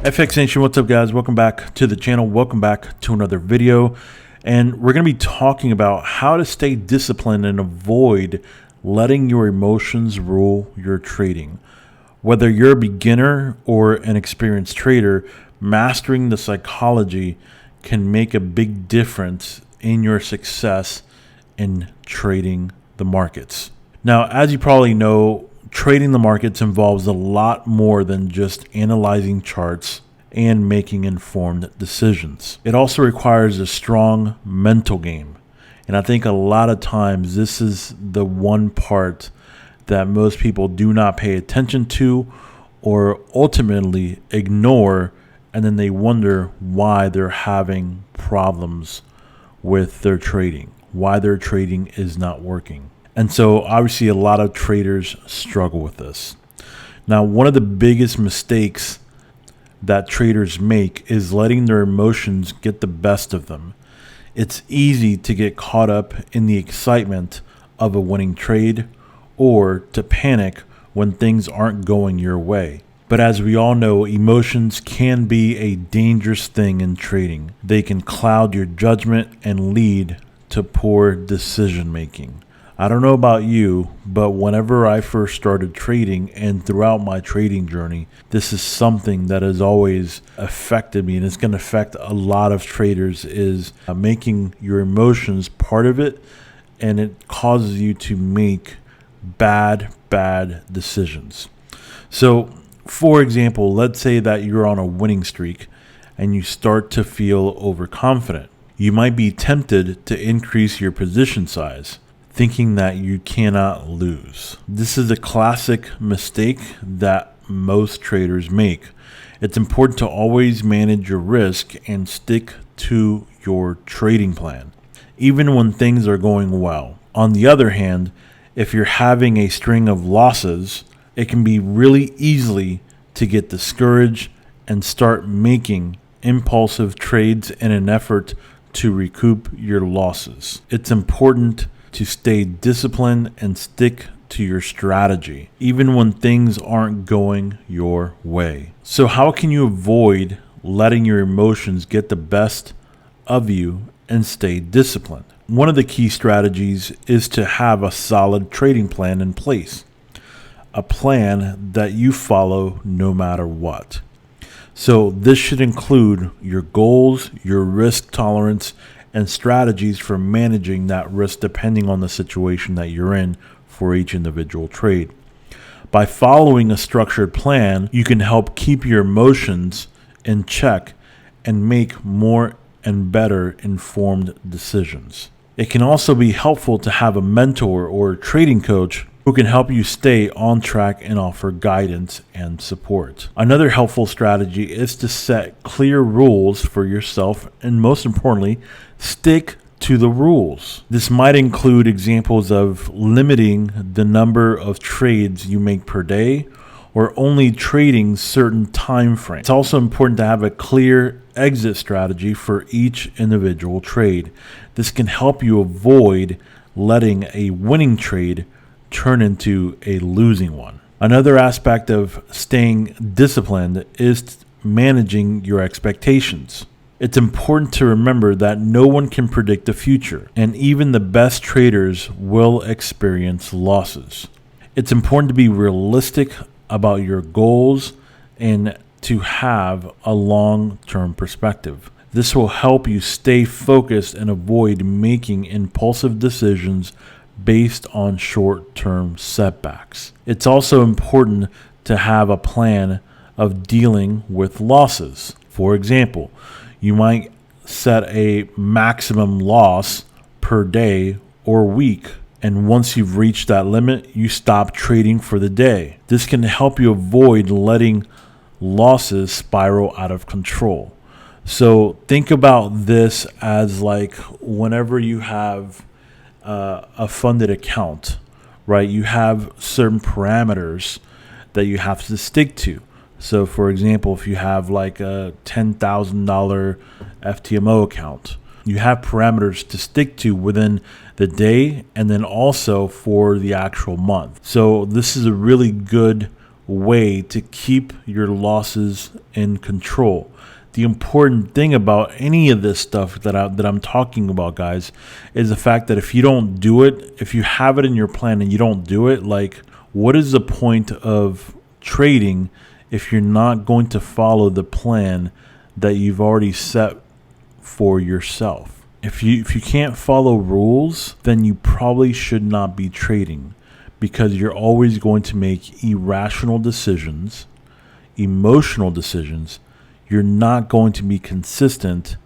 FX Nation, what's up guys? Welcome back to the channel. Welcome back to another video. And we're going to be talking about how to stay disciplined and avoid letting your emotions rule your trading. Whether you're a beginner or an experienced trader, mastering the psychology can make a big difference in your success in trading the markets. Now, as you probably know, trading the markets involves a lot more than just analyzing charts and making informed decisions. It also requires a strong mental game. And I think a lot of times this is the one part that most people do not pay attention to or ultimately ignore, and then they wonder why they're having problems with their trading, why their trading is not working. And so obviously a lot of traders struggle with this. Now, one of the biggest mistakes that traders make is letting their emotions get the best of them. It's easy to get caught up in the excitement of a winning trade or to panic when things aren't going your way. But as we all know, emotions can be a dangerous thing in trading. They can cloud your judgment and lead to poor decision making. I don't know about you, but whenever I first started trading and throughout my trading journey, this is something that has always affected me, and it's going to affect a lot of traders, is making your emotions part of it, and it causes you to make bad decisions. So, for example, let's say that you're on a winning streak and you start to feel overconfident. You might be tempted to increase your position size, thinking that you cannot lose. This is a classic mistake that most traders make. It's important to always manage your risk and stick to your trading plan, even when things are going well. On the other hand, if you're having a string of losses, it can be really easy to get discouraged and start making impulsive trades in an effort to recoup your losses. It's important to stay disciplined and stick to your strategy, even when things aren't going your way. So how can you avoid letting your emotions get the best of you and stay disciplined? One of the key strategies is to have a solid trading plan in place, a plan that you follow no matter what. So this should include your goals, your risk tolerance, and strategies for managing that risk depending on the situation that you're in for each individual trade. By following a structured plan, you can help keep your emotions in check and make more and better informed decisions. It can also be helpful to have a mentor or a trading coach who can help you stay on track and offer guidance and support. Another helpful strategy is to set clear rules for yourself and, most importantly, stick to the rules. This might include examples of limiting the number of trades you make per day or only trading certain time frames. It's also important to have a clear exit strategy for each individual trade. This can help you avoid letting a winning trade turn into a losing one. Another aspect of staying disciplined is managing your expectations. It's important to remember that no one can predict the future, and even the best traders will experience losses. It's important to be realistic about your goals and to have a long-term perspective. This will help you stay focused and avoid making impulsive decisions based on short-term setbacks. It's also important to have a plan of dealing with losses. For example, you might set a maximum loss per day or week, and once you've reached that limit, you stop trading for the day. This can help you avoid letting losses spiral out of control. So think about this as like whenever you have a funded account, right? You have certain parameters that you have to stick to. So for example, if you have like a $10,000 FTMO account, you have parameters to stick to within the day and then also for the actual month. So this is a really good way to keep your losses in control. The important thing about any of this stuff that I'm talking about, guys, is the fact that if you don't do it, if you have it in your plan and you don't do it, like, what is the point of trading if you're not going to follow the plan that you've already set for yourself? If you can't follow rules, then you probably should not be trading, because you're always going to make irrational decisions, emotional decisions. You're not going to be consistent,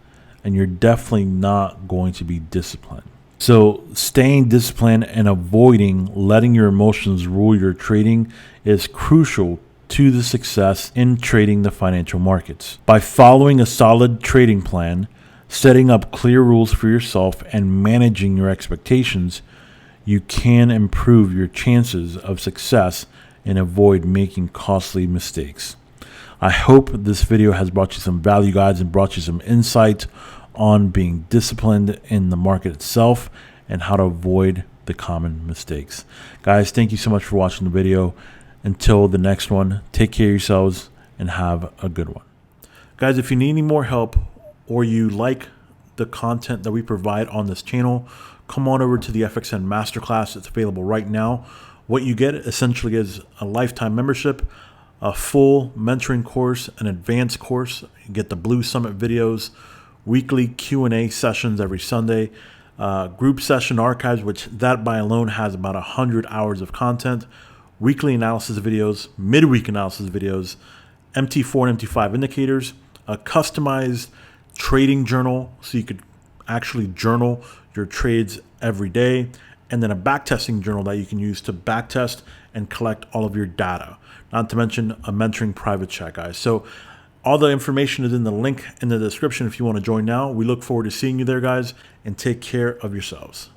and you're definitely not going to be disciplined. So staying disciplined and avoiding letting your emotions rule your trading is crucial to the success in trading the financial markets. By following a solid trading plan, setting up clear rules for yourself, and managing your expectations, you can improve your chances of success and avoid making costly mistakes. I hope this video has brought you some value, guys, and brought you some insight on being disciplined in the market itself and how to avoid the common mistakes. Guys, thank you so much for watching the video. Until the next one, take care of yourselves and have a good one. Guys, if you need any more help or you like the content that we provide on this channel, come on over to the FXN MasterClass. It's available right now. What you get essentially is a lifetime membership, a full mentoring course, an advanced course. You get the Blue Summit videos, weekly Q&A sessions every Sunday, group session archives, which that by alone has about 100 hours of content, weekly analysis videos, midweek analysis videos, MT4 and MT5 indicators, a customized trading journal so you could actually journal your trades every day, and then a backtesting journal that you can use to backtest and collect all of your data. Not to mention a mentoring private chat, guys. So all the information is in the link in the description if you want to join now. We look forward to seeing you there, guys, and take care of yourselves.